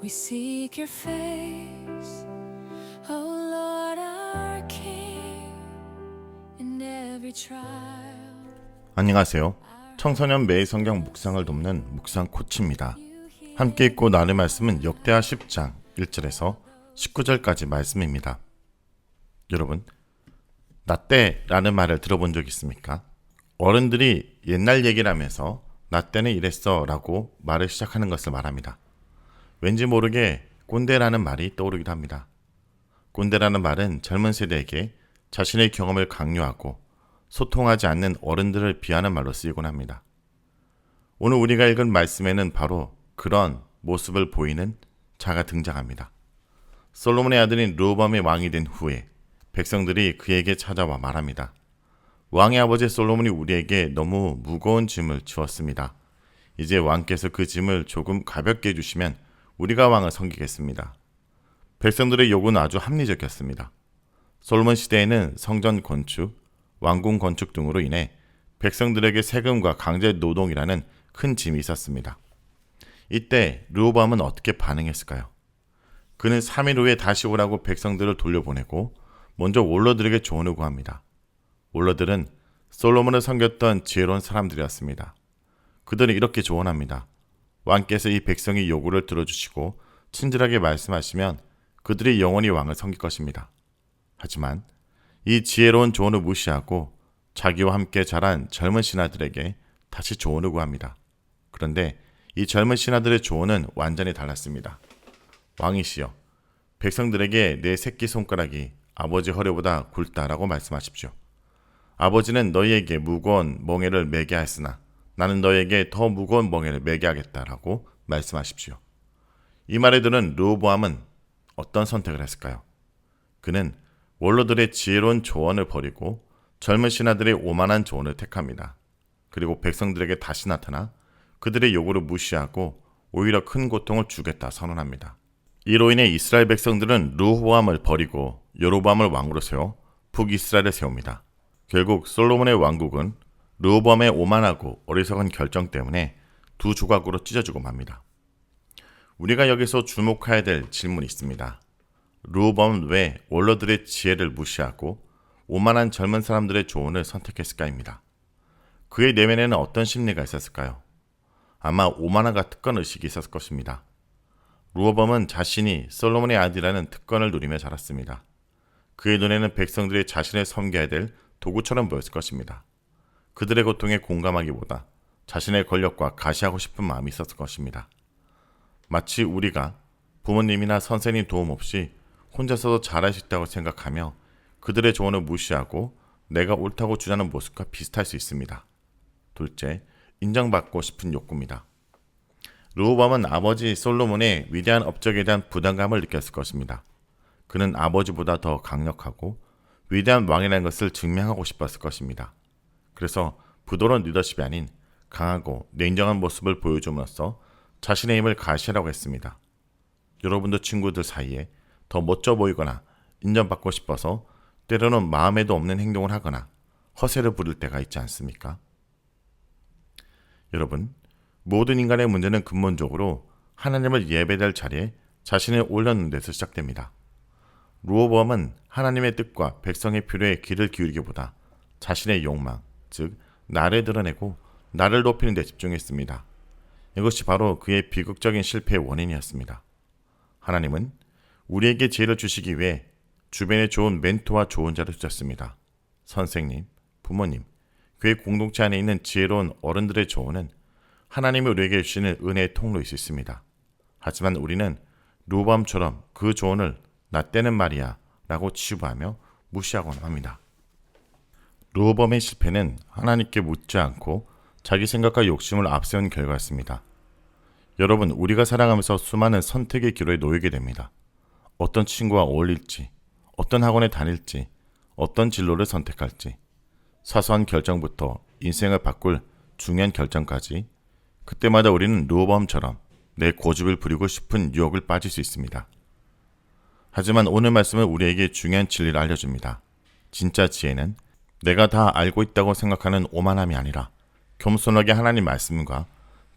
We seek your face, O Lord our King, in every trial. 안녕하세요. 청소년 매일 성경 묵상을 돕는 묵상 코치입니다. 함께 읽고 나눌 말씀은 역대하 10장 1절에서 19절까지 말씀입니다. 여러분, 나 때라는 말을 들어본 적 있습니까? 어른들이 옛날 얘기를 하면서 나 때는 이랬어 라고 말을 시작하는 것을 말합니다. 왠지 모르게 꼰대라는 말이 떠오르기도 합니다. 꼰대라는 말은 젊은 세대에게 자신의 경험을 강요하고 소통하지 않는 어른들을 비하는 말로 쓰이곤 합니다. 오늘 우리가 읽은 말씀에는 바로 그런 모습을 보이는 자가 등장합니다. 솔로몬의 아들인 르호보암이 왕이 된 후에 백성들이 그에게 찾아와 말합니다. 왕의 아버지 솔로몬이 우리에게 너무 무거운 짐을 지웠습니다. 이제 왕께서 그 짐을 조금 가볍게 해주시면 우리가 왕을 섬기겠습니다. 백성들의 요구는 아주 합리적이었습니다. 솔로몬 시대에는 성전 건축, 왕궁 건축 등으로 인해 백성들에게 세금과 강제 노동이라는 큰 짐이 있었습니다. 이때 르호보암은 어떻게 반응했을까요? 그는 3일 후에 다시 오라고 백성들을 돌려보내고 먼저 원로들에게 조언을 구합니다. 원로들은 솔로몬을 섬겼던 지혜로운 사람들이었습니다. 그들은 이렇게 조언합니다. 왕께서 이 백성의 요구를 들어주시고 친절하게 말씀하시면 그들이 영원히 왕을 섬길 것입니다. 하지만 이 지혜로운 조언을 무시하고 자기와 함께 자란 젊은 신하들에게 다시 조언을 구합니다. 그런데 이 젊은 신하들의 조언은 완전히 달랐습니다. 왕이시여, 백성들에게 내 새끼손가락이 아버지 허리보다 굵다라고 말씀하십시오. 아버지는 너희에게 무거운 멍에를 매게 하였으나 나는 너희에게 더 무거운 멍에를 매게 하겠다라고 말씀하십시오. 이 말에 들은 르호보암은 어떤 선택을 했을까요? 그는 원로들의 지혜로운 조언을 버리고 젊은 신하들의 오만한 조언을 택합니다. 그리고 백성들에게 다시 나타나 그들의 요구를 무시하고 오히려 큰 고통을 주겠다 선언합니다. 이로 인해 이스라엘 백성들은 르호보암을 버리고 여로보암을 왕으로 세워 북이스라엘을 세웁니다. 결국 솔로몬의 왕국은 르호보암의 오만하고 어리석은 결정 때문에 두 조각으로 찢어지고 맙니다. 우리가 여기서 주목해야 될 질문이 있습니다. 르호보암은 왜 원로들의 지혜를 무시하고 오만한 젊은 사람들의 조언을 선택했을까입니다. 그의 내면에는 어떤 심리가 있었을까요? 아마 오만함과 특권의식이 있었을 것입니다. 르호보암은 자신이 솔로몬의 아들이라는 특권을 누리며 자랐습니다. 그의 눈에는 백성들이 자신을 섬겨야 될 도구처럼 보였을 것입니다. 그들의 고통에 공감하기보다 자신의 권력과 가시하고 싶은 마음이 있었을 것입니다. 마치 우리가 부모님이나 선생님 도움 없이 혼자서도 잘할 수 있다고 생각하며 그들의 조언을 무시하고 내가 옳다고 주장하는 모습과 비슷할 수 있습니다. 둘째, 인정받고 싶은 욕구입니다. 르호보암은 아버지 솔로몬의 위대한 업적에 대한 부담감을 느꼈을 것입니다. 그는 아버지보다 더 강력하고 위대한 왕이라는 것을 증명하고 싶었을 것입니다. 그래서 부드러운 리더십이 아닌 강하고 냉정한 모습을 보여줌으로써 자신의 힘을 가시하라고 했습니다. 여러분도 친구들 사이에 더 멋져 보이거나 인정받고 싶어서 때로는 마음에도 없는 행동을 하거나 허세를 부릴 때가 있지 않습니까? 여러분, 모든 인간의 문제는 근본적으로 하나님을 예배될 자리에 자신을 올려놓는 데서 시작됩니다. 르호보암은 하나님의 뜻과 백성의 필요에 귀를 기울이기보다 자신의 욕망, 즉 나를 드러내고 나를 높이는 데 집중했습니다. 이것이 바로 그의 비극적인 실패의 원인이었습니다. 하나님은 우리에게 지혜를 주시기 위해 주변에 좋은 멘토와 조언자를 주셨습니다. 선생님, 부모님, 교회 공동체 안에 있는 지혜로운 어른들의 조언은 하나님이 우리에게 주시는 은혜의 통로일 수 있습니다. 하지만 우리는 르호보암처럼 그 조언을 나 때는 말이야 라고 치부하며 무시하곤 합니다. 르호보암의 실패는 하나님께 묻지 않고 자기 생각과 욕심을 앞세운 결과였습니다. 여러분, 우리가 살아가면서 수많은 선택의 기로에 놓이게 됩니다. 어떤 친구와 어울릴지, 어떤 학원에 다닐지, 어떤 진로를 선택할지, 사소한 결정부터 인생을 바꿀 중요한 결정까지 그때마다 우리는 르호보암처럼 내 고집을 부리고 싶은 유혹을 빠질 수 있습니다. 하지만 오늘 말씀은 우리에게 중요한 진리를 알려줍니다. 진짜 지혜는 내가 다 알고 있다고 생각하는 오만함이 아니라 겸손하게 하나님 말씀과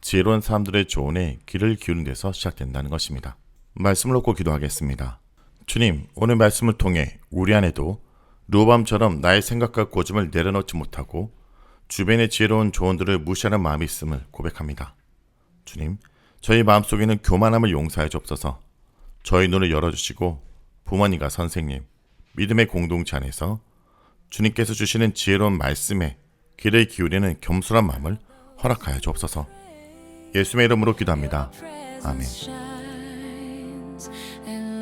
지혜로운 사람들의 조언에 귀를 기울인 데서 시작된다는 것입니다. 말씀을 놓고 기도하겠습니다. 주님, 오늘 말씀을 통해 우리 안에도 르호보암처럼 나의 생각과 고집을 내려놓지 못하고 주변의 지혜로운 조언들을 무시하는 마음이 있음을 고백합니다. 주님, 저희 마음속에는 교만함을 용서해 주옵소서. 저희 눈을 열어주시고 부모님과 선생님, 믿음의 공동체 안에서 주님께서 주시는 지혜로운 말씀에 귀를 기울이는 겸손한 마음을 허락하여 주옵소서. 예수의 이름으로 기도합니다. 아멘. Shines and